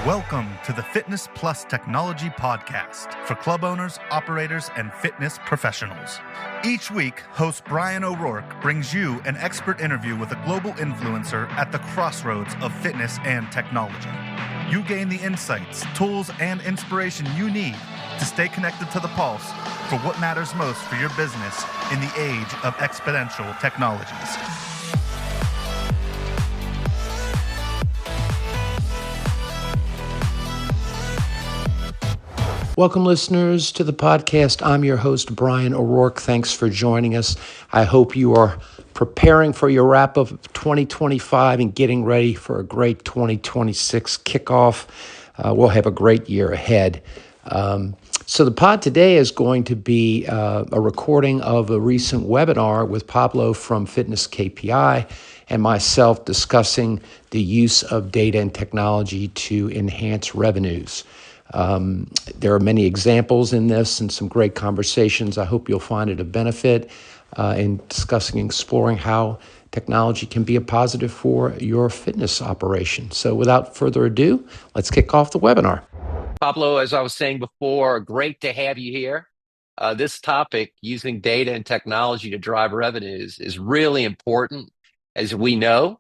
Welcome to the Fitness Plus Technology Podcast for club owners, operators, and fitness professionals. Each week, host Bryan O'Rourke brings you an expert interview with a global influencer at the crossroads of fitness and technology. You gain the insights, tools, and inspiration you need to stay connected to the pulse for what matters most for your business in the age of exponential technologies. Welcome, listeners, to the podcast. I'm your host, Bryan O'Rourke. Thanks for joining us. I hope you are preparing for your wrap-up of 2025 and getting ready for a great 2026 kickoff. We'll have a great year ahead. So the pod today is going to be a recording of a recent webinar with Pablo from Fitness KPI and myself discussing the use of data and technology to enhance revenues. There are many examples in this and some great conversations. I hope you'll find it a benefit in discussing and exploring how technology can be a positive for your fitness operation. So without further ado, let's kick off the webinar. Pablo, as I was saying before, great to have you here. This topic, using data and technology to drive revenues, is really important, as we know,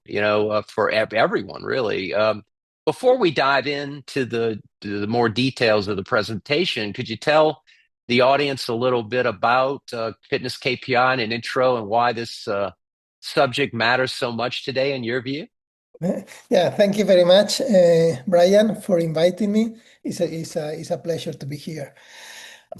for everyone, really. Before we dive into the more details of the presentation, could you tell the audience a little bit about Fitness KPI and an intro and why this subject matters so much today in your view? Yeah, thank you very much, Bryan, for inviting me. It's a pleasure to be here.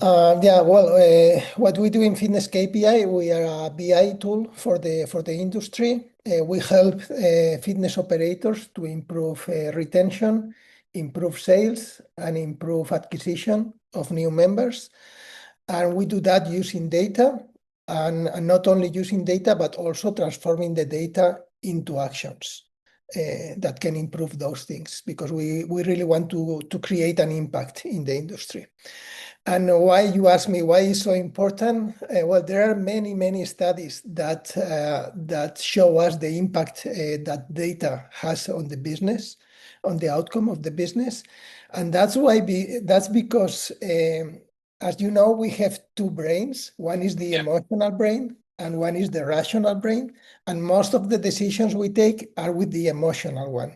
What we do in Fitness KPI, we are a BI tool for the industry. We help fitness operators to improve retention, improve sales, and improve acquisition of new members. And we do that using data, and not only using data, but also transforming the data into actions that can improve those things, because we really want to create an impact in the industry. And why, you ask me, why is so important? There are many studies that show us the impact that data has on the business, on the outcome of the business. And that's because, as you know, we have two brains. One is the emotional brain, and one is the rational brain. And most of the decisions we take are with the emotional one.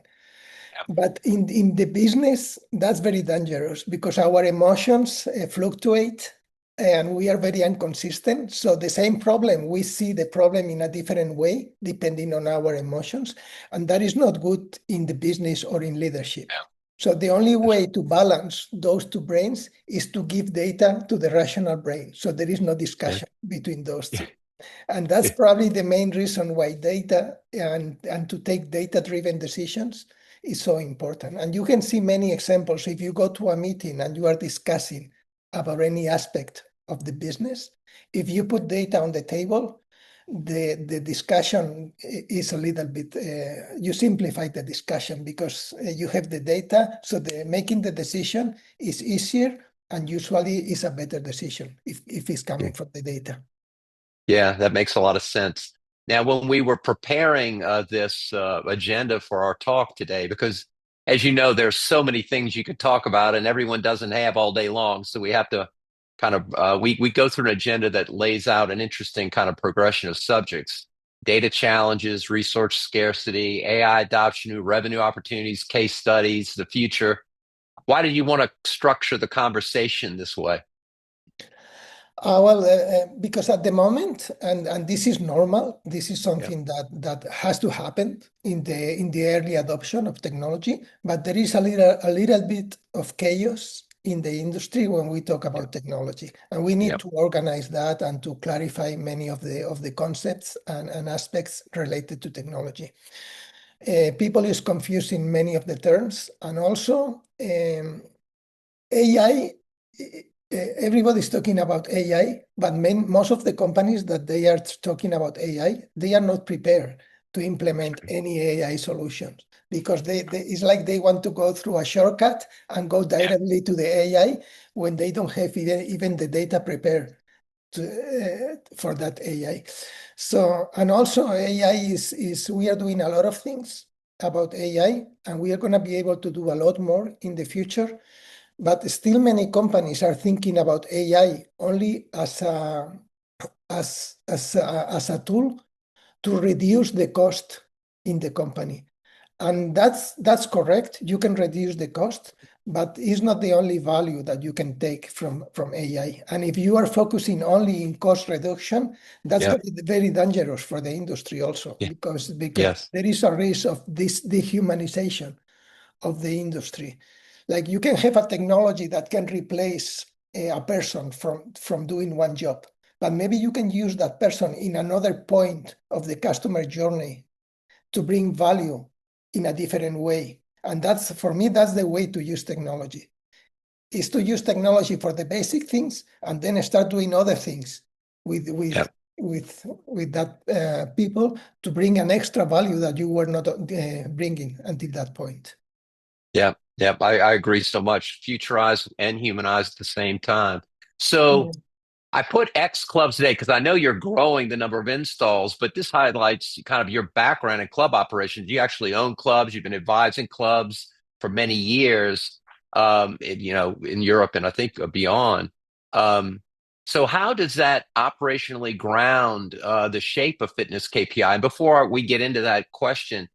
But in the business, that's very dangerous, because our emotions fluctuate and we are very inconsistent. So the same problem, we see the problem in a different way depending on our emotions. And that is not good in the business or in leadership. So the only way to balance those two brains is to give data to the rational brain. So there is no discussion between those two. And that's probably the main reason why data and to take data-driven decisions is so important. And you can see many examples. If you go to a meeting and you are discussing about any aspect of the business, if you put data on the table, the discussion is a little bit, you simplify the discussion because you have the data. So making the decision is easier, and usually is a better decision if it's coming from the data. Yeah, that makes a lot of sense. Now, when we were preparing this agenda for our talk today, because as you know, there's so many things you could talk about and everyone doesn't have all day long. So we have to kind of, we go through an agenda that lays out an interesting kind of progression of subjects: data challenges, resource scarcity, AI adoption, new revenue opportunities, case studies, the future. Why did you want to structure the conversation this way? Because at the moment, and this is normal, this is something that has to happen in the early adoption of technology, but there is a little bit of chaos in the industry when we talk about technology, and we need to organize that and to clarify many of the concepts and aspects related to technology. People is confusing many of the terms, and also AI. Everybody's talking about AI, but most of the companies that they are talking about AI, they are not prepared to implement any AI solutions, because it's like they want to go through a shortcut and go directly to the AI when they don't have even the data prepared for that AI. So, and also AI is we are doing a lot of things about AI, and we are going to be able to do a lot more in the future. But still, many companies are thinking about AI only as a tool to reduce the cost in the company. And that's correct. You can reduce the cost, but it's not the only value that you can take from AI. And if you are focusing only in cost reduction, that's Yeah. going to be very dangerous for the industry also, Yeah. because Yes. there is a risk of this dehumanization of the industry. Like you can have a technology that can replace a person from doing one job, but maybe you can use that person in another point of the customer journey to bring value in a different way. And that's, for me, that's the way to use technology, is to use technology for the basic things and then start doing other things with Yeah. that people to bring an extra value that you were not bringing until that point. Yeah. Yeah. I agree so much. Futurize and humanize at the same time. So Mm. I put X clubs today because I know you're growing the number of installs, but this highlights kind of your background in club operations. You actually own clubs. You've been advising clubs for many years, in Europe and I think beyond. So how does that operationally ground the shape of Fitness KPI? And before we get into that question,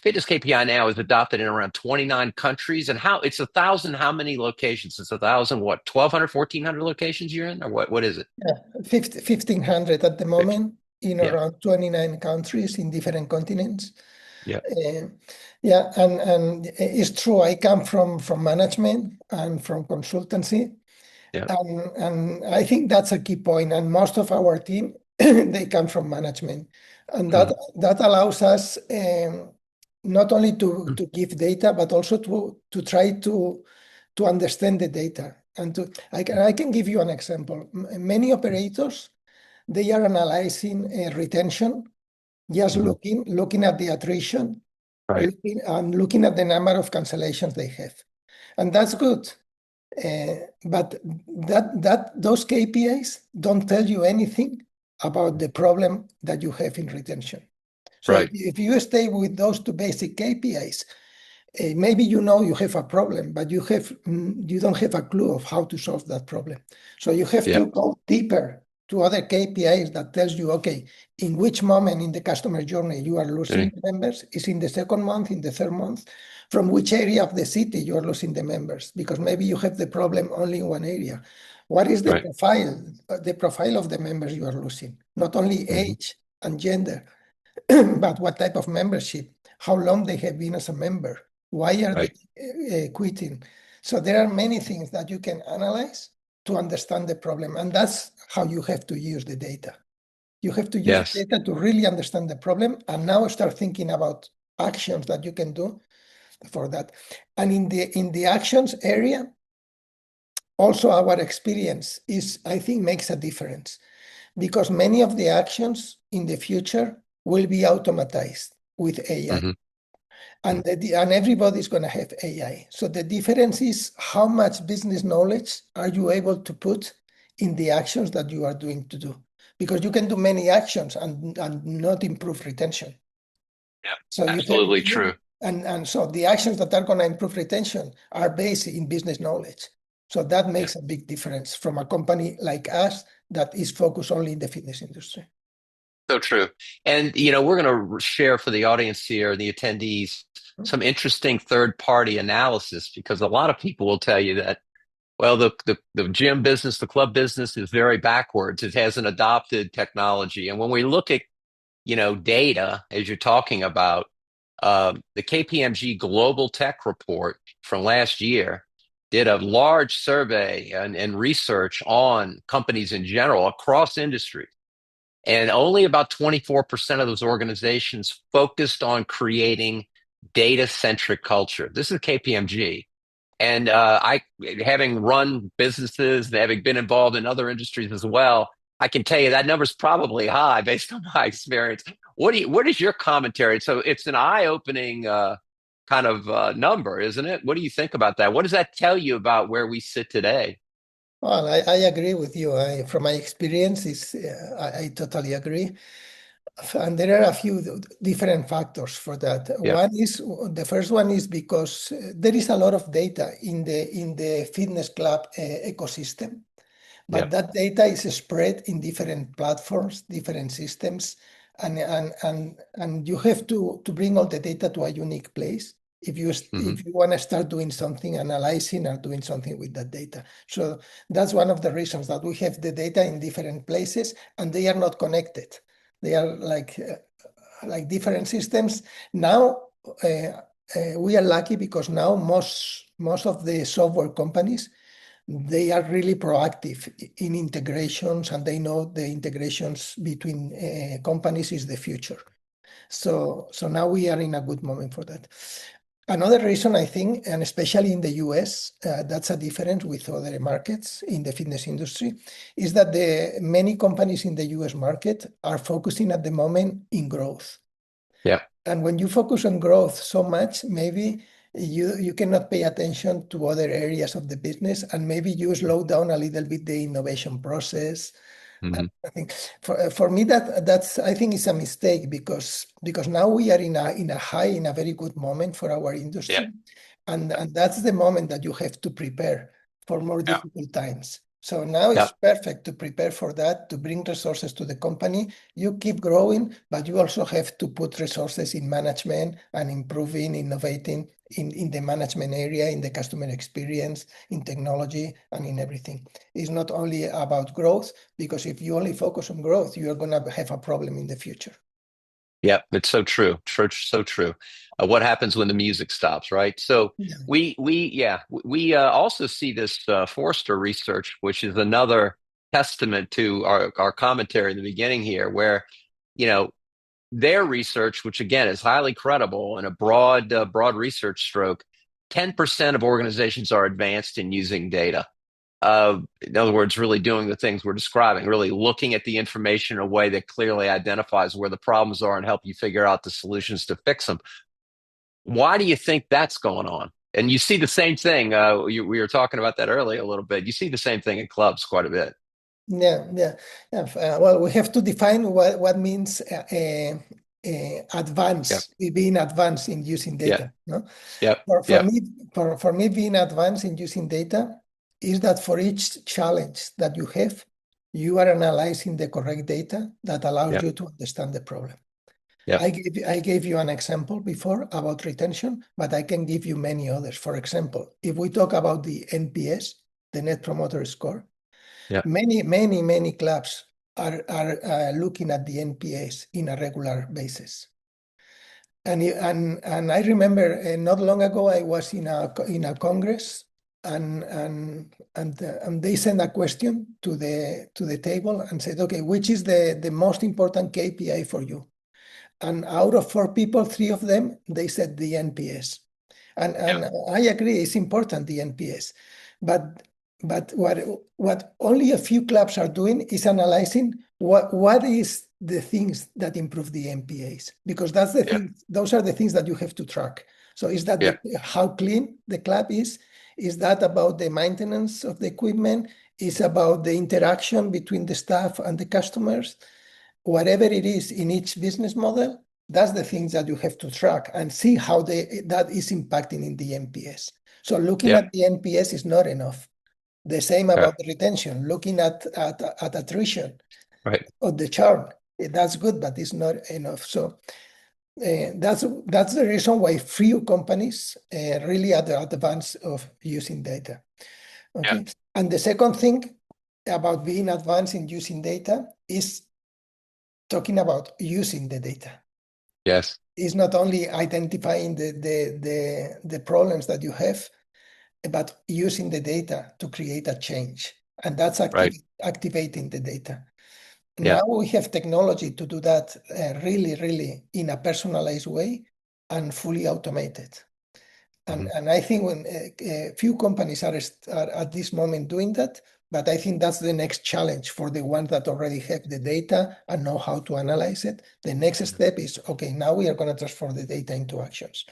Fitness KPI now is adopted in around 29 countries. And how it's 1,000, how many locations? It's 1,000, what, 1,200, 1,400 locations you're in? Or what is it? Yeah, 1,500 at the moment in Yeah. around 29 countries in different continents. Yeah. Uh, yeah, and it's true. I come from management and from consultancy, Yeah. and I think that's a key point. And most of our team they come from management, and Mm. that allows us not only to give data, but also to try to understand the data. And I can give you an example. Many operators, they are analyzing retention, just Mhm. looking at the attrition, Right. looking at the number of cancellations they have, and that's good. But those KPIs don't tell you anything about the problem that you have in retention. So Right. if you stay with those two basic KPIs, maybe you know you have a problem, but you don't have a clue of how to solve that problem. So you have Yeah. to go deeper to other KPIs that tells you, okay, in which moment in the customer journey you are losing Ready? members, is in the second month, in the third month, from which area of the city you are losing the members, because maybe you have the problem only in one area. What is Right. the profile of the members you are losing? Not only Mhm. age and gender, but what type of membership, how long they have been as a member, why are they Right. quitting? So there are many things that you can analyze to understand the problem, and that's how you have to use the data. You have to use the Yes. data to really understand the problem, and now start thinking about actions that you can do for that. And in the actions area, also our experience is, I think, makes a difference, because many of the actions in the future will be automatized with AI. Hmm. And everybody's going to have AI. So the difference is how much business knowledge are you able to put in the actions that you are doing to do? Because you can do many actions and not improve retention. Yeah. So Absolutely true. and so the actions that are going to improve retention are based in business knowledge. So that Yeah. makes a big difference from a company like us that is focused only in the fitness industry. So true. And, we're going to share for the audience here, the attendees, some interesting third party analysis because a lot of people will tell you that, well, the gym business, the club business is very backwards. It hasn't adopted technology. And when we look at, data, as you're talking about, the KPMG Global Tech Report from last year did a large survey and research on companies in general across industries. And only about 24% of those organizations focused on creating data centric culture. This is KPMG. And having run businesses, having been involved in other industries as well, I can tell you that number's probably high based on my experience. What is your commentary? So it's an eye-opening kind of number, isn't it? What do you think about that? What does that tell you about where we sit today? Well, I agree with you. From my experience, I totally agree. And there are a few different factors for that. Yeah. The first one is because there is a lot of data in the fitness club ecosystem, but Yeah. that data is spread in different platforms, different systems, and you have to bring all the data to a unique place if you want to start doing something, analyzing or doing something with that data. So that's one of the reasons that we have the data in different places and they are not connected. They are like different systems. Now we are lucky because now most of the software companies, they are really proactive in integrations, and they know the integrations between companies is the future. So now we are in a good moment for that. Another reason, I think, and especially in the US, that's a difference with other markets in the fitness industry, is that many companies in the US market are focusing at the moment in growth. Yeah. And when you focus on growth so much, maybe you cannot pay attention to other areas of the business, and maybe you slow down a little bit the innovation process. I think for me that's I think it's a mistake because now we are in a very good moment for our industry, Yeah. and that's the moment that you have to prepare for more Yeah. difficult times. So now Yeah. it's perfect to prepare for that, to bring resources to the company. You keep growing, but you also have to put resources in management and improving, innovating in the management area, in the customer experience, in technology, and in everything. It's not only about growth, because if you only focus on growth, you are going to have a problem in the future. Yeah, it's so true. So true. What happens when the music stops, right? So Yeah. we also see this Forrester research, which is another testament to our commentary in the beginning here, where you know their research, which again is highly credible and a broad research stroke, 10% of organizations are advanced in using data. In other words, really doing the things we're describing, really looking at the information in a way that clearly identifies where the problems are and help you figure out the solutions to fix them. Why do you think that's going on? And you see the same thing. We were talking about that earlier a little bit. You see the same thing in clubs quite a bit. Yeah. Well, we have to define what means Yep. being advanced in using Yeah. data. No? Yep. For Yep. me, for me, being advanced in using data is that for each challenge that you have, you are analyzing the correct data that allows Yep. you to understand the problem. Yep. I gave you an example before about retention, but I can give you many others. For example, if we talk about the NPS, the Net Promoter Score, Yep. many clubs are looking at the NPS in a regular basis. And I remember not long ago I was in a congress, and they sent a question to the table and said, okay, which is the most important KPI for you? And out of 4 people, 3 of them, they said the NPS. And I agree, it's important, the NPS. But what only a few clubs are doing is analyzing what is the things that improve the NPS, because that's the thing. Those are the things that you have to track. So is that how clean the club is? Is that about the maintenance of the equipment? Is about the interaction between the staff and the customers? Whatever it is in each business model, that's the things that you have to track and see how that is impacting in the NPS. So looking at the NPS is not enough. The same about the retention, looking at attrition, Right. or the churn. That's good, but it's not enough. So that's the reason why few companies really are the advance of using data. Okay. And the second thing about being advanced in using data is talking about using the data. Yes. It's not only identifying the problems that you have, but using the data to create a change. And that's activating the data. Yeah. Now we have technology to do that really in a personalized way and fully automated. And I think when few companies are at this moment doing that, but I think that's the next challenge for the ones that already have the data and know how to analyze it. The next step is, okay, now we are going to transform the data into actions.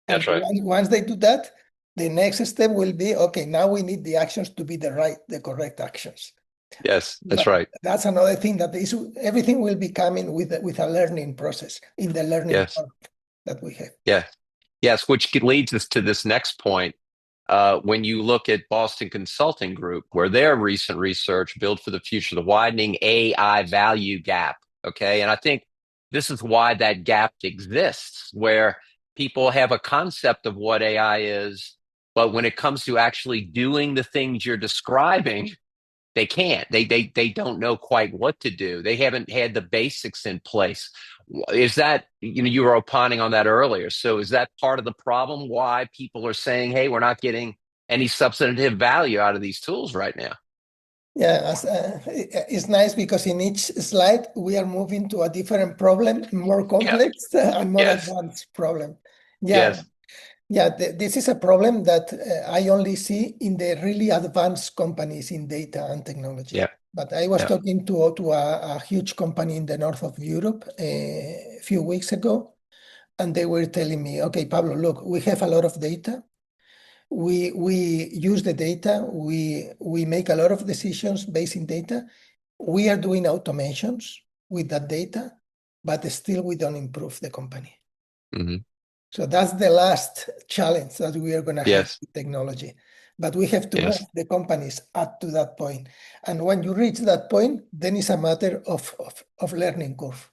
And That's right. once they do that, the next step will be, okay, now we need the actions to be the correct actions. Yes, that's But right. that's another thing that is everything will be coming with a learning process in the learning Yes. curve that we have. Yes. Yes, which leads us to this next point. When you look at Boston Consulting Group, where their recent research, Build for the Future, the widening AI value gap. Okay. And I think this is why that gap exists, where people have a concept of what AI is, but when it comes to actually doing the things you're describing, they can't. They don't know quite what to do. They haven't had the basics in place. Is that, you were opining on that earlier. So is that part of the problem why people are saying, hey, we're not getting any substantive value out of these tools right now? Yeah, it's nice because in each slide we are moving to a different problem, more Yeah. complex and more Yes. advanced problem. Yeah, Yes. yeah, this is a problem that I only see in the really advanced companies in data and technology. Yeah. But I was Yeah. talking to a huge company in the north of Europe a few weeks ago, and they were telling me, okay, Pablo, look, we have a lot of data. We use the data. We make a lot of decisions based in data. We are doing automations with that data, but still we don't improve the company. Hmm. So that's the last challenge that we are going to have Yes. with technology. But we have to move Yes. the companies up to that point. And when you reach that point, then it's a matter of learning curve.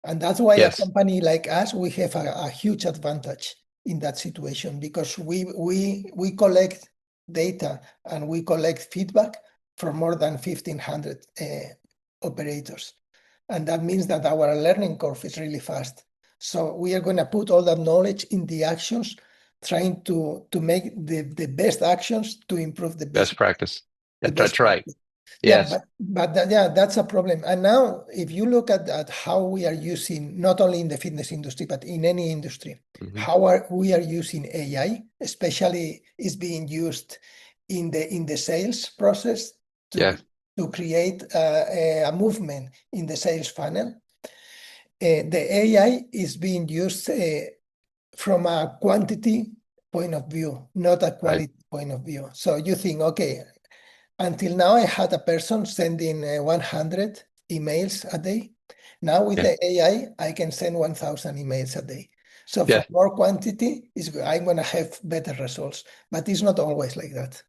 And that's why a Yes. company like us, we have a huge advantage in that situation because we collect data and we collect feedback from more than 1,500 operators. And that means that our learning curve is really fast. So we are going to put all that knowledge in the actions, trying to make the best actions to improve the Best practice. best That's right. practice. Yeah, Yes. yeah, that's a problem. And now, if you look at how we are using, not only in the fitness industry, but in any industry, Hmm. how we are using AI, especially is being used in the sales process to Yes. to create a movement in the sales funnel. The AI is being used from a quantity point of view, not a Right. quality point of view. So you think, okay, until now, I had a person sending 100 emails a day. Now with Yeah. the AI, I can send 1,000 emails a day. So for Yeah. more quantity, I'm going to have better results. But it's not always like that.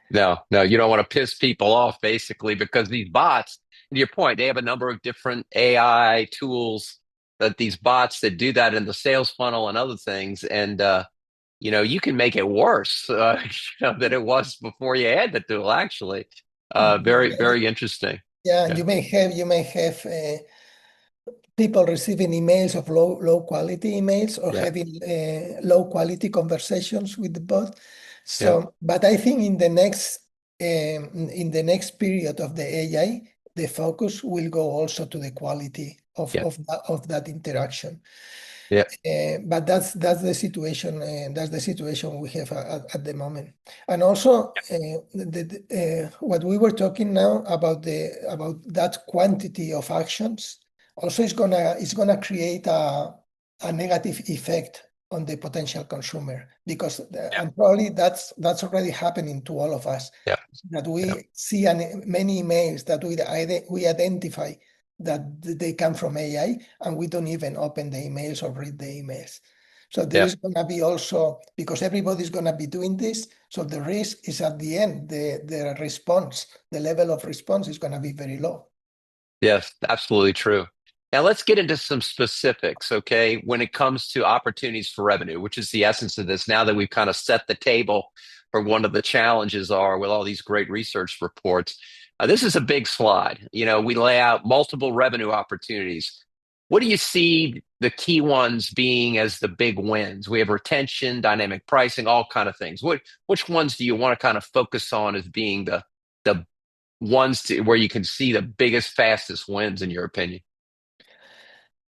No, no, you don't want to piss people off basically because these bots, to your point, they have a number of different AI tools that these bots that do that in the sales funnel and other things. And, you can make it worse, than it was before you had the tool, actually. Very, very interesting. Yeah, Yeah. you may have people receiving emails of low quality emails or Yeah. having low quality conversations with the bot. Yeah. So, but I think in the next period of the AI, the focus will go also to the quality of Yeah. of that interaction. Yeah. But that's the situation. That's the situation we have at the moment. And also, what we were talking now about that quantity of actions also is gonna create a negative effect on the potential consumer because Yeah. and probably that's already happening to all of us Yeah. that Yeah. we see many emails that we identify that they come from AI and we don't even open the emails or read the emails. So there Yeah. is going to be also, because everybody's going to be doing this, so the risk is at the end, the response, the level of response is going to be very low. Yes, absolutely true. Now let's get into some specifics, okay? When it comes to opportunities for revenue, which is the essence of this, now that we've kind of set the table for one of the challenges are with all these great research reports. This is a big slide. We lay out multiple revenue opportunities. What do you see the key ones being as the big wins? We have retention, dynamic pricing, all kind of things. Which ones do you want to kind of focus on as being the ones where you can see the biggest, fastest wins, in your opinion?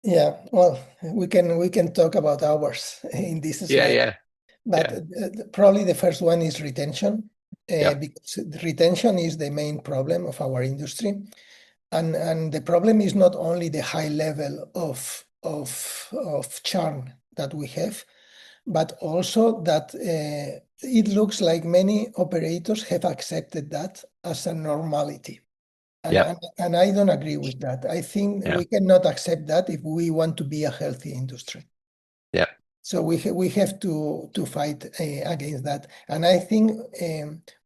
Yeah, well, we can talk about hours in this Yeah, slide, yeah, but yeah, probably the first one is retention, yeah, because retention is the main problem of our industry. And the problem is not only the high level of churn that we have, but also that it looks like many operators have accepted that as a normality. And I don't agree with that. I think we cannot accept that if we want to be a healthy industry. Yeah. So we have to fight against that. And I think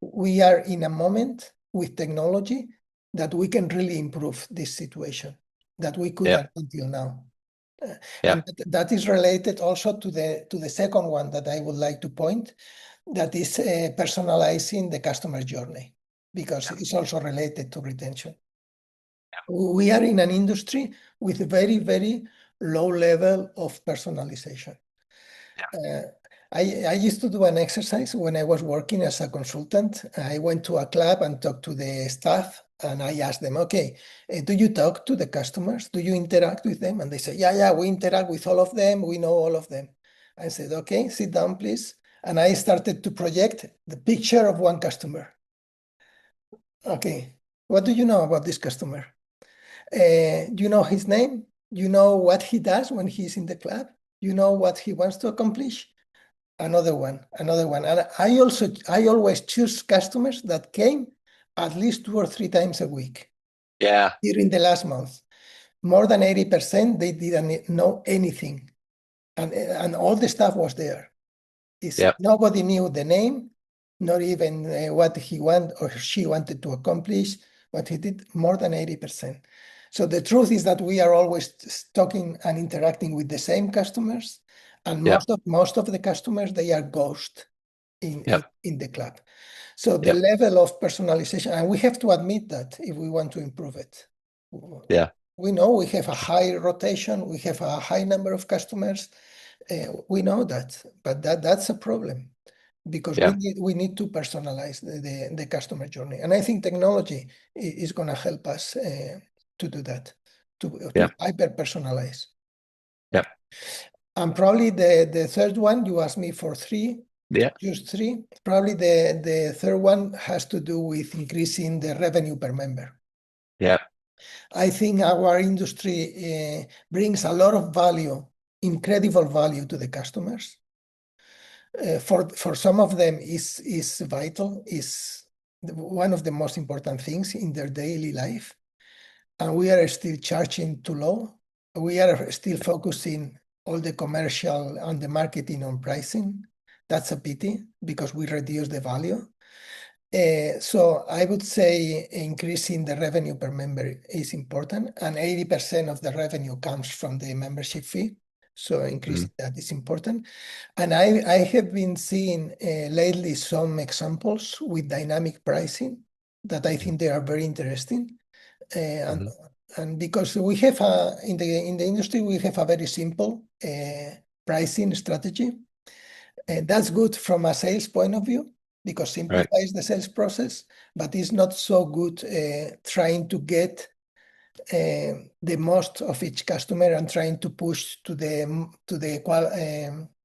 we are in a moment with technology that we can really improve this situation that we couldn't until now. And that is related also to the second one that I would like to point, that is personalizing the customer journey, because it's also related to retention. We are in an industry with a very, very low level of personalization. I used to do an exercise when I was working as a consultant. I went to a club and talked to the staff, and I asked them, okay, do you talk to the customers? Do you interact with them? And they said, yeah, we interact with all of them. We know all of them. I said, okay, sit down, please. And I started to project the picture of one customer. Okay, what do you know about this customer? Do you know his name? You know what he does when he's in the club? You know what he wants to accomplish? Another one. And I always choose customers that came at least 2 or 3 times a week. Yeah. During the last month. More than 80%, they didn't know anything. And all the staff was there. Nobody knew the name, not even what he wanted or she wanted to accomplish, what he did, more than 80%. So the truth is that we are always talking and interacting with the same customers, and most of the customers, they are ghost in the club. So the level of personalization, and we have to admit that if we want to improve it. Yeah. We know we have a high rotation, we have a high number of customers. We know that, but that's a problem, because we need to personalize the customer journey. And I think technology is going to help us to do that, to hyper personalize. Yeah. And probably the third one, you asked me for 3. Yeah. Just 3. Probably the third one has to do with increasing the revenue per member. Yeah. I think our industry brings a lot of value, incredible value to the customers. For some of them is vital, is one of the most important things in their daily life. And we are still charging too low. We are still focusing all the commercial and the marketing on pricing. That's a pity, because we reduce the value. So I would say increasing the revenue per member is important, and 80% of the revenue comes from the membership fee. So increasing that is important. And I have been seeing lately some examples with dynamic pricing that I think they are very interesting. And because we have in the industry, we have a very simple pricing strategy. That's good from a sales point of view, because simplifies the sales process, but it's not so good trying to get the most of each customer and trying to push to the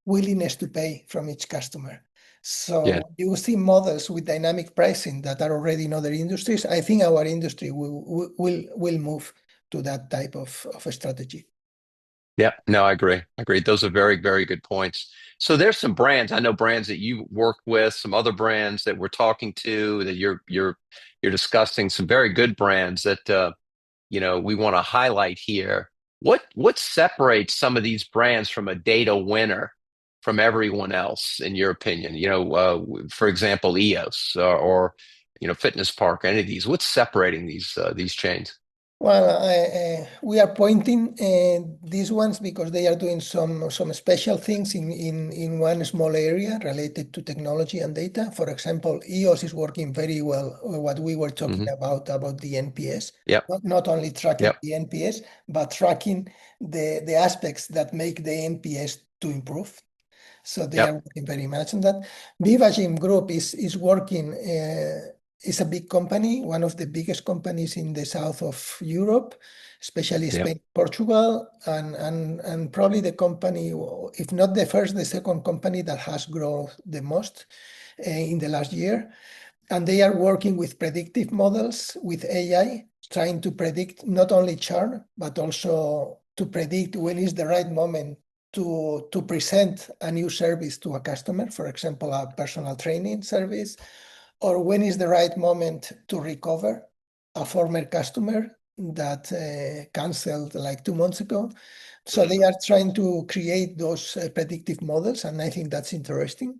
willingness to pay from each customer. So you see models with dynamic pricing that are already in other industries. I think our industry will move to that type of a strategy. Yeah, no, I agree. Those are very, very good points. So there's some brands, I know brands that you work with, some other brands that we're talking to, that you're discussing, some very good brands that we want to highlight here. What separates some of these brands from a data winner from everyone else, in your opinion? For example, EOS or Fitness Park, any of these. What's separating these chains? Well, we are pointing these ones because they are doing some special things in one small area related to technology and data. For example, EOS is working very well, what we were talking about the NPS. Not only tracking the NPS, but tracking the aspects that make the NPS to improve. So they are working very much on that. Viva Gym Group is working. It's a big company, one of the biggest companies in the south of Europe, especially Spain, Portugal, and probably the company, if not the first, the second company that has grown the most in the last year. And they are working with predictive models, with AI, trying to predict not only churn, but also to predict when is the right moment to present a new service to a customer, for example, a personal training service, or when is the right moment to recover a former customer that canceled like 2 months ago. So they are trying to create those predictive models, and I think that's interesting.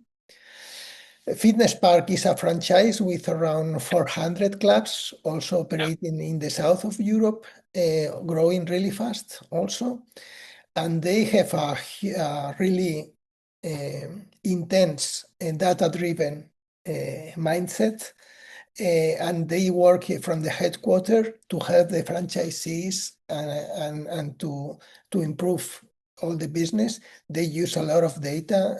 Fitness Park is a franchise with around 400 clubs, also operating in the south of Europe, growing really fast also. And they have a really intense and data-driven mindset. And they work from the headquarters to help the franchisees and to improve all the business. They use a lot of data.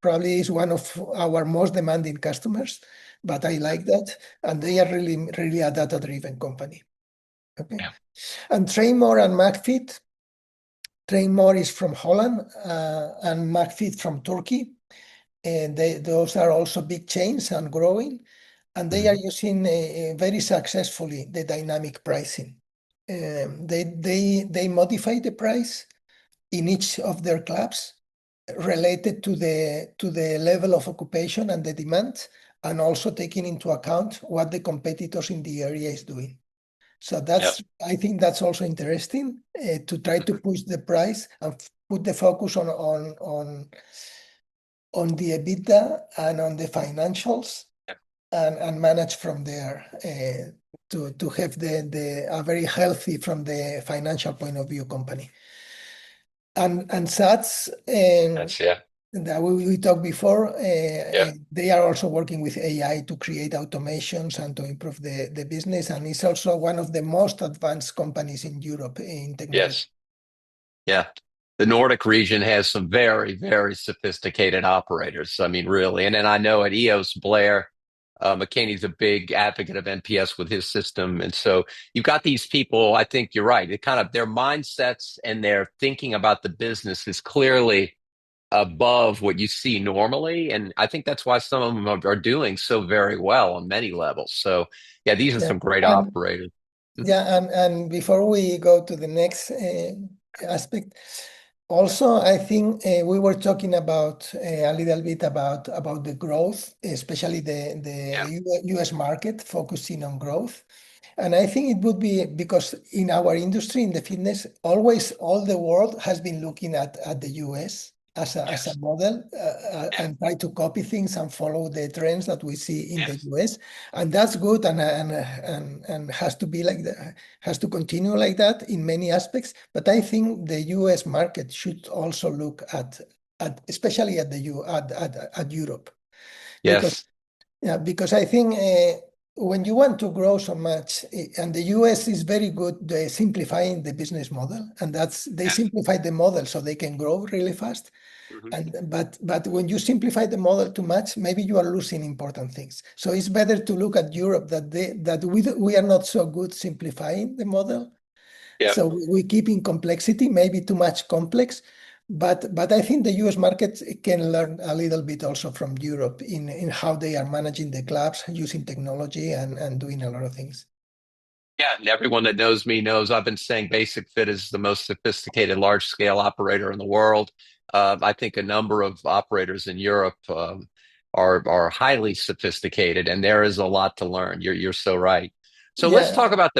Probably is one of our most demanding customers, but I like that. And they are really a data-driven company. Okay. Yeah. And Trainmore and McFit. Trainmore is from Holland and McFit from Turkey. And those are also big chains and growing. And they are using very successfully the dynamic pricing. They modify the price in each of their clubs related to the level of occupation and the demand, and also taking into account what the competitors in the area is doing. So I think that's also interesting to try to push the price and put the focus on the EBITDA and on the financials, and manage from there to have a very healthy from the financial point of view company. And SATs, that we talked before, they are also working with AI to create automations and to improve the business. And it's also one of the most advanced companies in Europe in technology. Yes. Yeah. The Nordic region has some very, very sophisticated operators. I mean, really. And then I know at EOS, Blair McKinney's a big advocate of NPS with his system. And so you've got these people, I think you're right. It kind of their mindsets and their thinking about the business is clearly above what you see normally. And I think that's why some of them are doing so very well on many levels. So yeah, these are some great operators. Yeah, and before we go to the next aspect, also, I think we were talking about a little bit about the growth, especially the US market, focusing on growth. And I think it would be because in our industry, in the fitness, always all the world has been looking at the US as a model and try to copy things and follow the trends that we see in the US, and that's good and has to be like that, has to continue like that in many aspects. But I think the US market should also look at especially at Europe. Yes. Because I think when you want to grow so much, and the US is very good simplifying the business model, and they simplify the model so they can grow really fast. But when you simplify the model too much, maybe you are losing important things. So it's better to look at Europe that we are not so good simplifying the model. So we keep in complexity, maybe too much complex. But I think the US market can learn a little bit also from Europe in how they are managing the clubs, using technology and doing a lot of things. Yeah, and everyone that knows me knows I've been saying Basic Fit is the most sophisticated large-scale operator in the world. I think a number of operators in Europe are highly sophisticated, and there is a lot to learn. You're so right. So let's talk about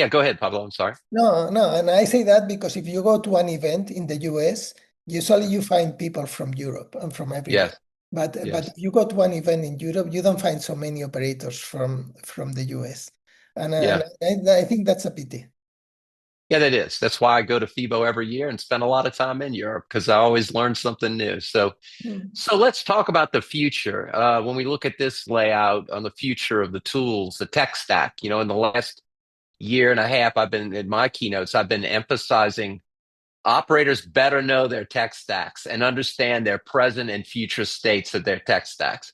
go ahead, Pablo. I'm sorry. No, and I say that because if you go to an event in the US, usually you find people from Europe and from everywhere. Yes. But if you go to one event in Europe, you don't find so many operators from the US. And I think that's a pity. Yeah, that is. That's why I go to FIBO every year and spend a lot of time in Europe, because I always learn something new. So let's talk about the future. When we look at this layout on the future of the tools, the tech stack, in the last year and a half, I've been in my keynotes, I've been emphasizing operators better know their tech stacks and understand their present and future states of their tech stacks.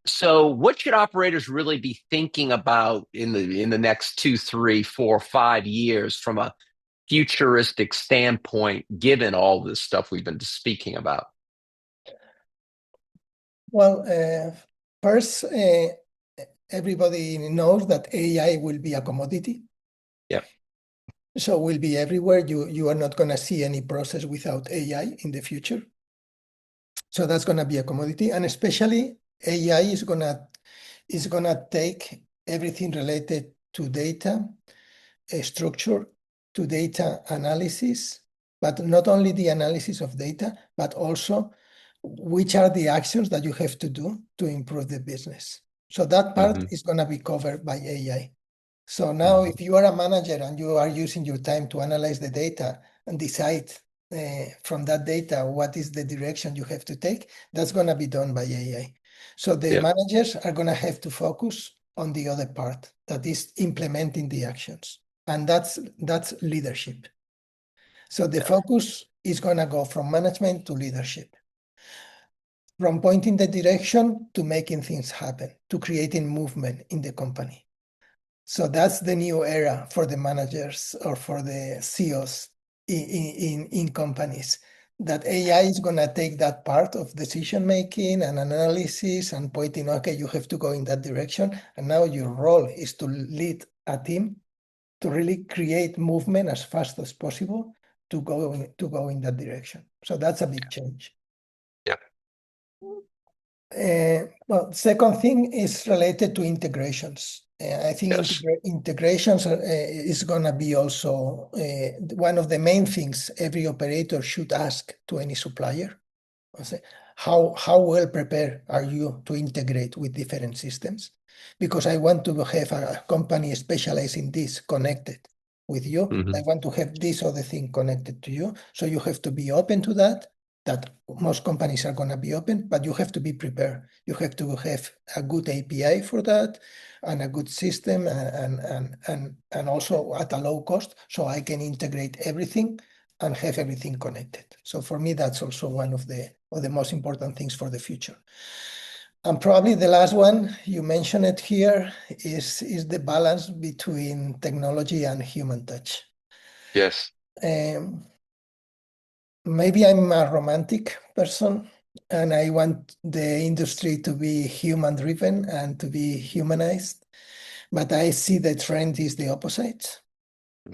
So what should operators really be thinking about in the next 2, 3, 4, 5 years from a futuristic standpoint, given all this stuff we've been speaking about? Well, first, everybody knows that AI will be a commodity. Yeah. So it will be everywhere. You are not going to see any process without AI in the future. So that's going to be a commodity, and especially AI is gonna take everything related to data structure, to data analysis, but not only the analysis of data, but also which are the actions that you have to do to improve the business. So that part is going to be covered by AI. So now if you are a manager and you are using your time to analyze the data and decide from that data what is the direction you have to take, that's going to be done by AI. So the managers are going to have to focus on the other part, that is implementing the actions. And that's leadership. So the focus is going to go from management to leadership, from pointing the direction to making things happen, to creating movement in the company. So that's the new era for the managers or for the CEOs in companies, that AI is going to take that part of decision making and analysis and pointing, okay, you have to go in that direction. And now your role is to lead a team to really create movement as fast as possible to go in that direction. So that's a big change. Well, second thing is related to integrations. I think integrations is going to be also one of the main things every operator should ask to any supplier. How well prepared are you to integrate with different systems? Because I want to have a company specialized in this connected with you. I want to have this other thing connected to you. So you have to be open to that most companies are going to be open, but you have to be prepared. You have to have a good API for that and a good system and also at a low cost, so I can integrate everything and have everything connected. So for me, that's also one of the most important things for the future. And probably the last one, you mentioned it here, is the balance between technology and human touch. Yes. Maybe I'm a romantic person and I want the industry to be human-driven and to be humanized, but I see the trend is the opposite.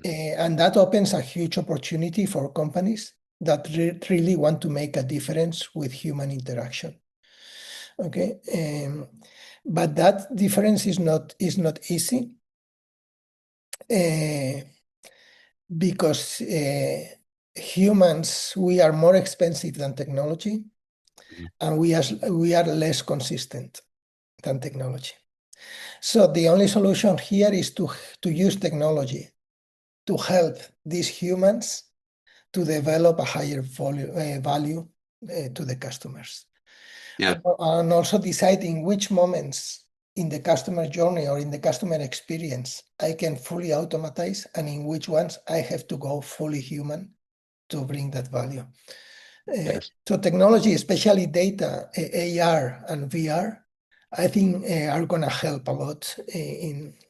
And that opens a huge opportunity for companies that really want to make a difference with human interaction. Okay, but that difference is not easy because humans, we are more expensive than technology, and we are less consistent than technology. So the only solution here is to use technology to help these humans to develop a higher value to the customers. And also deciding which moments in the customer journey or in the customer experience I can fully automatize and in which ones I have to go fully human to bring that value. So technology, especially data, AR and VR, I think are going to help a lot.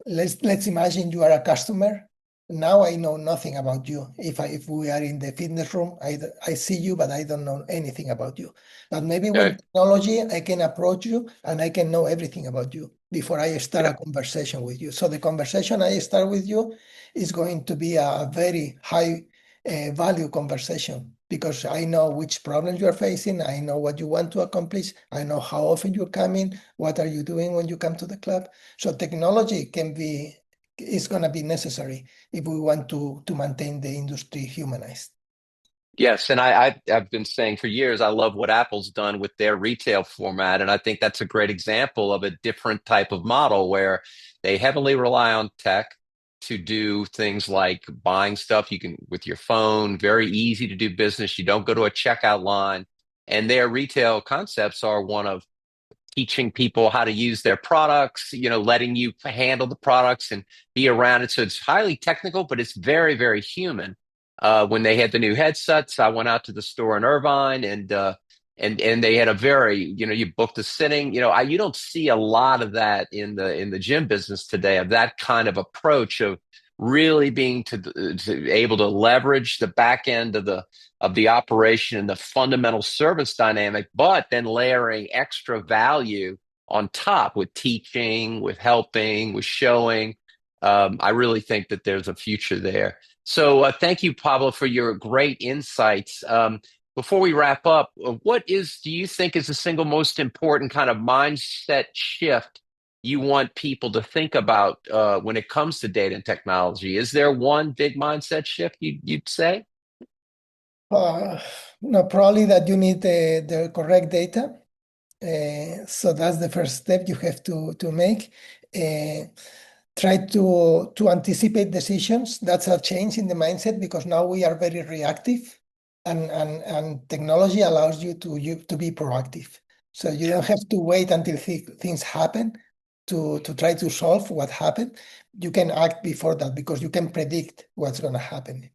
Let's imagine you are a customer. Now I know nothing about you. If we are in the fitness room, I see you, but I don't know anything about you. But maybe with technology, I can approach you and I can know everything about you before I start a conversation with you. So the conversation I start with you is going to be a very high value conversation, because I know which problems you're facing, I know what you want to accomplish, I know how often you're coming, what are you doing when you come to the club. So technology is going to be necessary if we want to maintain the industry humanized. Yes, and I've been saying for years, I love what Apple's done with their retail format, and I think that's a great example of a different type of model where they heavily rely on tech to do things like buying stuff you can with your phone, very easy to do business. You don't go to a checkout line, and their retail concepts are one of teaching people how to use their products, letting you handle the products and be around it. So it's highly technical, but it's very, very human. When they had the new headsets, I went out to the store in Irvine and they had a very, you booked a sitting, you don't see a lot of that in the gym business today, of that kind of approach of really being to able to leverage the back end of the operation and the fundamental service dynamic, but then layering extra value on top with teaching, with helping, with showing. I really think that there's a future there. So thank you, Pablo, for your great insights. Before we wrap up, do you think is the single most important kind of mindset shift you want people to think about when it comes to data and technology? Is there one big mindset shift you'd say? No, probably that you need the correct data. So that's the first step you have to make. Try to anticipate decisions. That's a change in the mindset because now we are very reactive, and technology allows you to be proactive. So you don't have to wait until things happen to try to solve what happened. You can act before that because you can predict what's going to happen.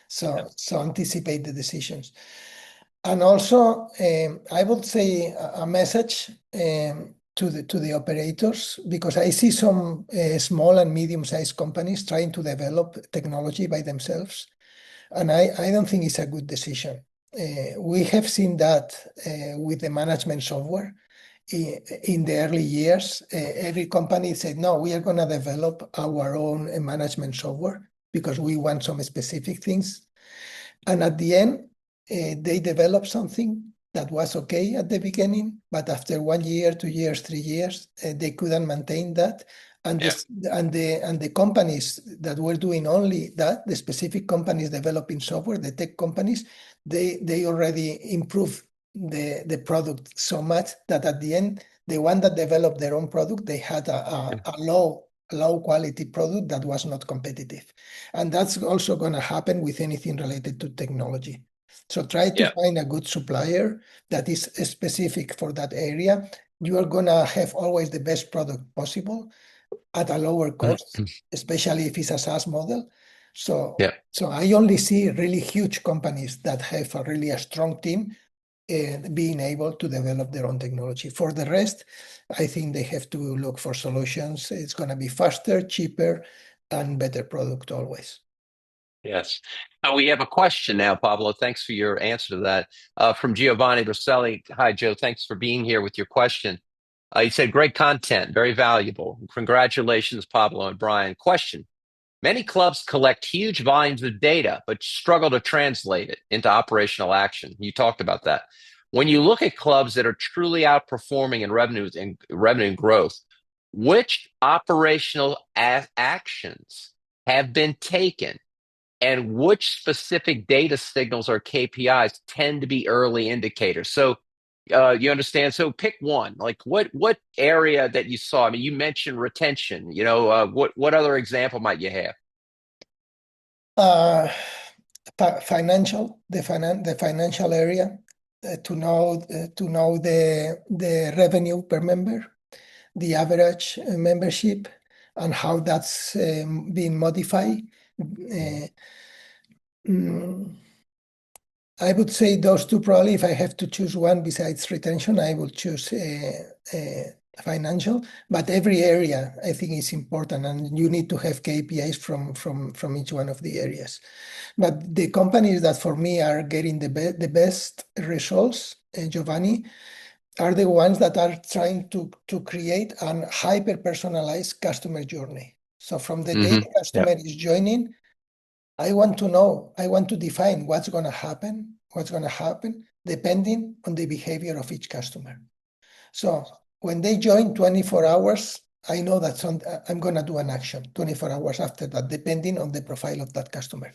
So anticipate the decisions. And also, I would say a message to the operators, because I see some small and medium-sized companies trying to develop technology by themselves, and I don't think it's a good decision. We have seen that with the management software. In the early years, every company said, no, we are going to develop our own management software because we want some specific things. And at the end, they developed something that was okay at the beginning, but after 1 year, 2 years, 3 years, they couldn't maintain that. And the companies that were doing only that, the specific companies developing software, the tech companies, they already improved the product so much that at the end, the one that developed their own product, they had a low quality product that was not competitive. And that's also going to happen with anything related to technology. So try to find a good supplier that is specific for that area. You are going to have always the best product possible at a lower cost, especially if it's a SaaS model. So I only see really huge companies that have a strong team being able to develop their own technology. For the rest, I think they have to look for solutions. It's going to be faster, cheaper, and better product always. Yes. We have a question now, Pablo. Thanks for your answer to that. From Giovanni Rosselli. Hi, Joe. Thanks for being here with your question. He said, great content, very valuable. Congratulations, Pablo and Bryan. Question. Many clubs collect huge volumes of data, but struggle to translate it into operational action. You talked about that. When you look at clubs that are truly outperforming in revenue and growth, which operational actions have been taken, and which specific data signals or KPIs tend to be early indicators? So you understand? So pick one. Like what area that you saw? I mean, you mentioned retention. What other example might you have? The financial area, to know the revenue per member, the average membership, and how that's being modified. I would say those two probably. If I have to choose one besides retention, I will choose financial. But every area I think is important, and you need to have KPIs from each one of the areas. But the companies that for me are getting the best results, Giovanni, are the ones that are trying to create a hyper-personalized customer journey. So from the day the customer is joining, I want to know, I want to define what's going to happen depending on the behavior of each customer. So when they join 24 hours, I know that I'm going to do an action 24 hours after that, depending on the profile of that customer.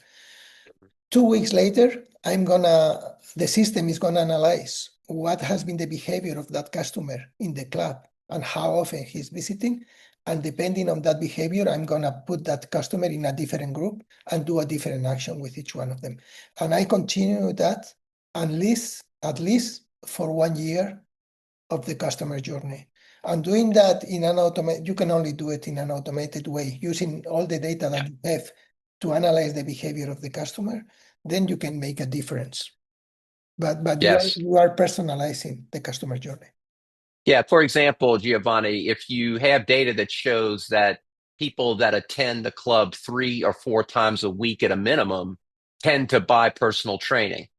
2 weeks later, the system is going to analyze what has been the behavior of that customer in the club and how often he's visiting. And depending on that behavior, I'm going to put that customer in a different group and do a different action with each one of them. And I continue that at least for 1 year of the customer journey. And doing that you can only do it in an automated way, using all the data that you have to analyze the behavior of the customer. Then you can make a difference. But you are personalizing the customer journey. Yeah, for example, Giovanni, if you have data that shows that people that attend the club 3 or 4 times a week at a minimum tend to buy personal training,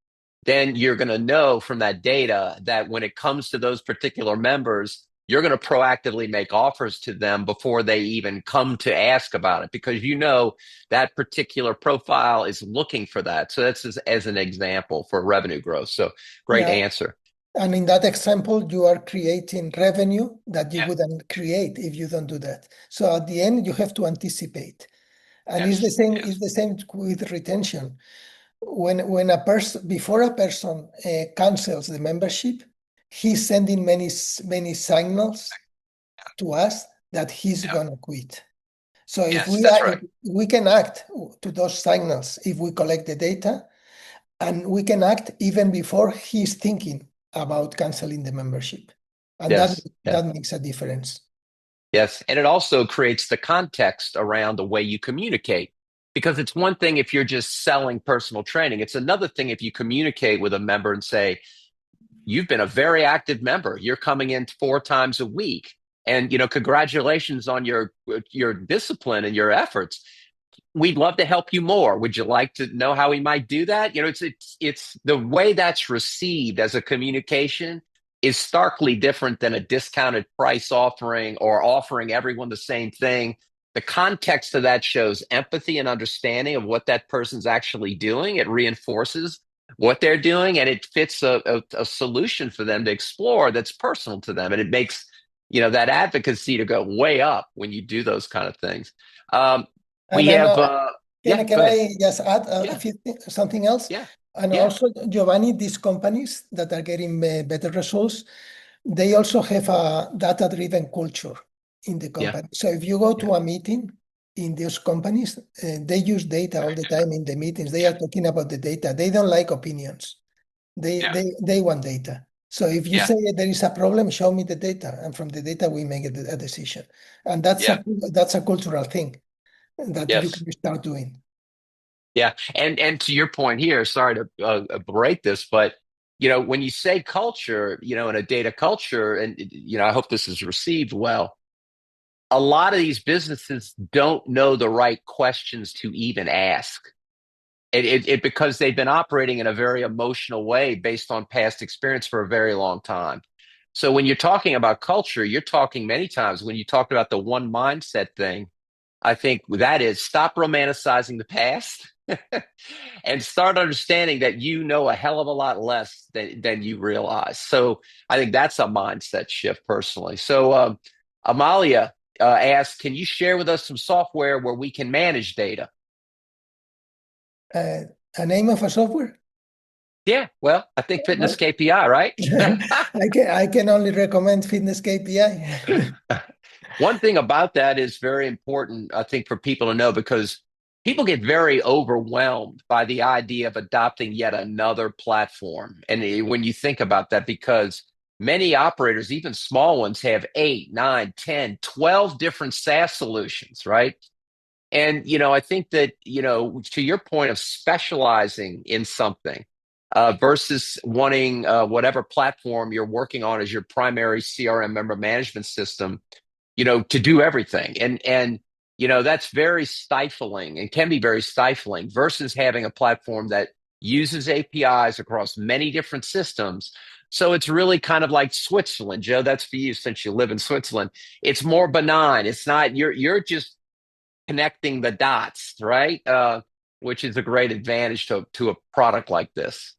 then you're going to know from that data that when it comes to those particular members, you're going to proactively make offers to them before they even come to ask about it, because you know that particular profile is looking for that. So that's as an example for revenue growth. So great answer. And in that example, you are creating revenue that you Yeah. wouldn't create if you don't do that. So at the end, you have to anticipate. And it's the Yes. same, Yes. it's the same with retention. When a person, before a person cancels the membership, he's sending many signals to us that he's Yeah. gonna quit. So if Yes. That's if right. we can act to those signals, if we collect the data, and we can act even before he's thinking about canceling the membership, and Yes. Yes. that makes a difference. Yes. And it also creates the context around the way you communicate. Because it's one thing if you're just selling personal training, it's another thing if you communicate with a member and say, you've been a very active member. You're coming in 4 times a week. And congratulations on your discipline and your efforts. We'd love to help you more. Would you like to know how we might do that? It's the way that's received as a communication is starkly different than a discounted price offering or offering everyone the same thing. The context of that shows empathy and understanding of what that person's actually doing. It reinforces what they're doing, and it fits a solution for them to explore that's personal to them. And it makes that advocacy to go way up when you do those kind of things. And We then, have, yeah, can go ahead. I just add a Yeah, few something else? yeah, And yeah, also, Giovanni, these companies that are getting better results, they also have a data-driven culture in the yeah, company. So if you go yeah, to a meeting in these companies, they use data all the time in the meetings. They are talking about the data. They don't like opinions. yeah, They want data. So if you yeah, say there is a problem, show me the data, and from the data we make a decision. And yeah, that's a cultural thing that you yes, can start doing. yeah. And to your point here, sorry to berate this, but when you say culture, in a data culture, and I hope this is received well. A lot of these businesses don't know the right questions to even ask. Because they've been operating in a very emotional way based on past experience for a very long time. So when you're talking about culture, you're talking many times when you talked about the one mindset thing. I think that is stop romanticizing the past and start understanding that you know a hell of a lot less than you realize. So I think that's a mindset shift personally. So Amalia asked, can you share with us some software where we can manage data? Uh, a name of a software? Yeah, well, I think Fitness Well, KPI, right? I can only recommend Fitness KPI. One thing about that is very important, I think, for people to know because people get very overwhelmed by the idea of adopting yet another platform. And when you think about that, because many operators, even small ones, have 8, 9, 10, 12 different SaaS solutions, right? And, I think that, to your point of specializing in something versus wanting whatever platform you're working on as your primary CRM member management system, to do everything. And that's very stifling and can be very stifling versus having a platform that uses APIs across many different systems. So it's really kind of like Switzerland, Joe. That's for you since you live in Switzerland. It's more benign. It's not you're just connecting the dots, right? Which is a great advantage to a product like this.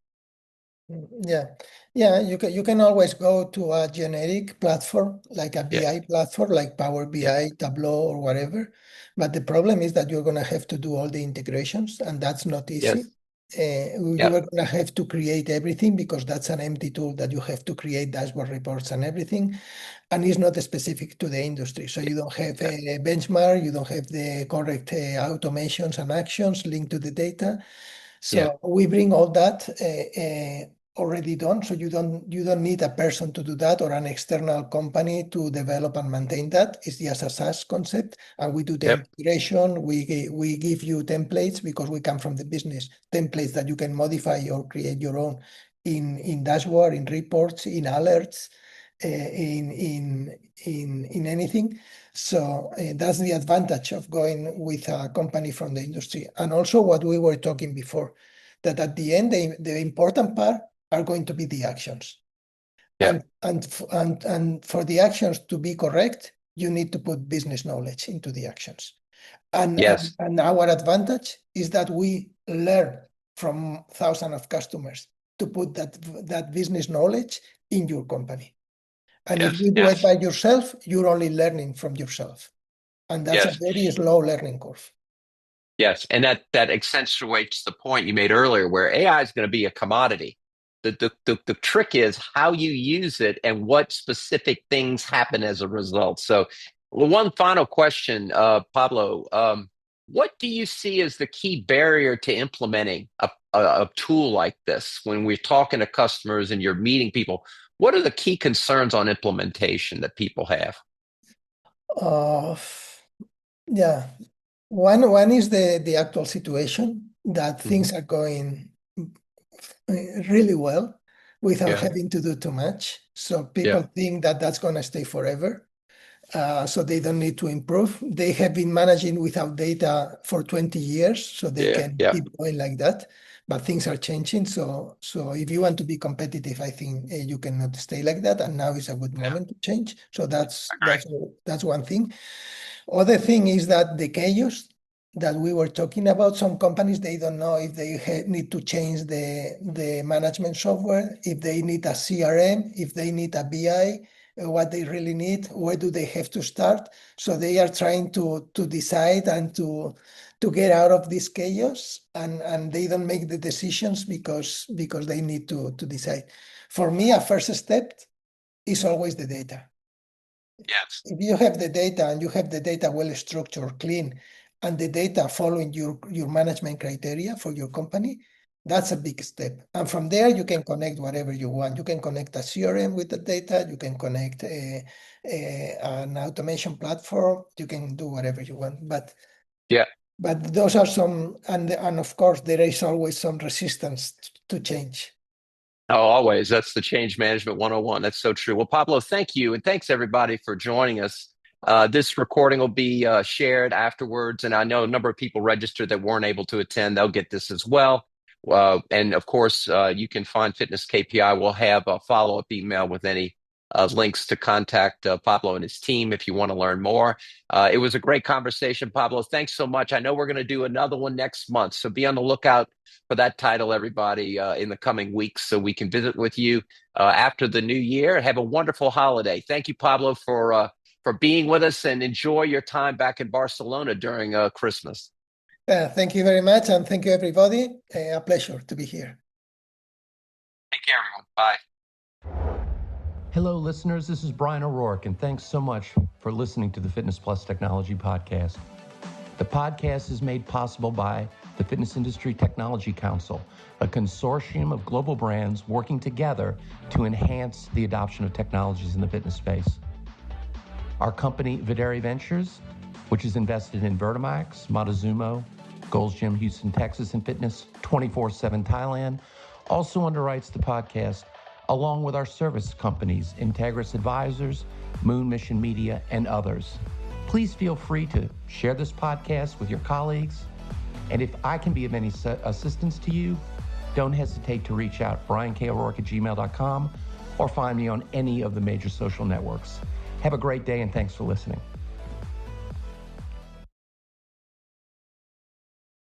Yeah, yeah. You can always go to a generic platform like a Yeah, BI platform, like Power yeah, BI, Tableau, or whatever. But the problem is that you're gonna have to do all the integrations, and that's not easy. yes, You yeah, are gonna have to create everything because that's an empty tool that you have to create dashboard reports and everything, and it's not specific to the industry. So you don't have yeah, a benchmark, you don't have the correct automations and actions linked to the data. yeah, So we bring all that already done. So you don't need a person to do that or an external company to develop and maintain that. It's just a SaaS concept, and we do the yep, integration. We give you templates because we come from the business. Templates that you can modify or create your own in dashboard, in reports, in alerts, in anything. So that's the advantage of going with a company from the industry. And also what we were talking before, that at the end, the important part are going to be the actions. yep, And for the actions to be correct, you need to put business knowledge into the actions. yes, And our advantage is that we learn from thousands of customers to put that business knowledge in your company. And if Yes, you do it yes, by yourself, you're only learning from yourself. And that's a yes. very slow learning curve. Yes, and that accentuates the point you made earlier, where AI is going to be a commodity. The trick is how you use it and what specific things happen as a result. So, one final question, Pablo. What do you see as the key barrier to implementing a tool like this when we're talking to customers and you're meeting people? What are the key concerns on implementation that people have? Uh, yeah. One is the actual situation that Mhm. things are going really well without Yeah, having to do too much. So yeah, people think that that's going to stay forever. So they don't need to improve. They have been managing without data for 20 years, so they yeah, can yeah. keep going like that. But things are changing. So if you want to be competitive, I think you cannot stay like that. And now is a good moment to change. So Agree. that's one thing. Other thing is that the chaos that we were talking about, some companies, they don't know if they need to change the management software, if they need a CRM, if they need a BI, what they really need, where do they have to start. So they are trying to decide and to get out of this chaos, and they don't make the decisions because they need to decide. For me, a first step is always the data. Yes. If you have the data and you have the data well structured, clean, and the data following your management criteria for your company, that's a big step. And from there, you can connect whatever you want. You can connect a CRM with the data. You can connect an automation platform. You can do whatever you want. Yeah. But those are some, and of course, there is always some resistance to change. Oh, always. That's the change management 101. That's so true. Well, Pablo, thank you. And thanks everybody for joining us. This recording will be shared afterwards. And I know a number of people registered that weren't able to attend. They'll get this as well. And of course, you can find Fitness KPI. We'll have a follow-up email with any links to contact Pablo and his team if you want to learn more. It was a great conversation, Pablo. Thanks so much. I know we're going to do another one next month. So be on the lookout for that title, everybody, in the coming weeks, so we can visit with you after the new year. Have a wonderful holiday. Thank you, Pablo, for being with us, and enjoy your time back in Barcelona during Christmas. Thank you very much, and thank you, everybody. A pleasure to be here. Take care, everyone. Bye. Hello, listeners. This is Bryan O'Rourke, and thanks so much for listening to the Fitness Plus Technology Podcast. The podcast is made possible by the Fitness Industry Technology Council, a consortium of global brands working together to enhance the adoption of technologies in the fitness space. Our company, Videri Ventures, which is invested in Vertimax, Montezuma, Gold's Gym, Houston, Texas, and Fitness 24/7 Thailand, also underwrites the podcast, along with our service companies, Integris Advisors, Moon Mission Media, and others. Please feel free to share this podcast with your colleagues. And if I can be of any assistance to you, don't hesitate to reach out, bryanko'rourke@gmail.com, or find me on any of the major social networks. Have a great day, and thanks for listening.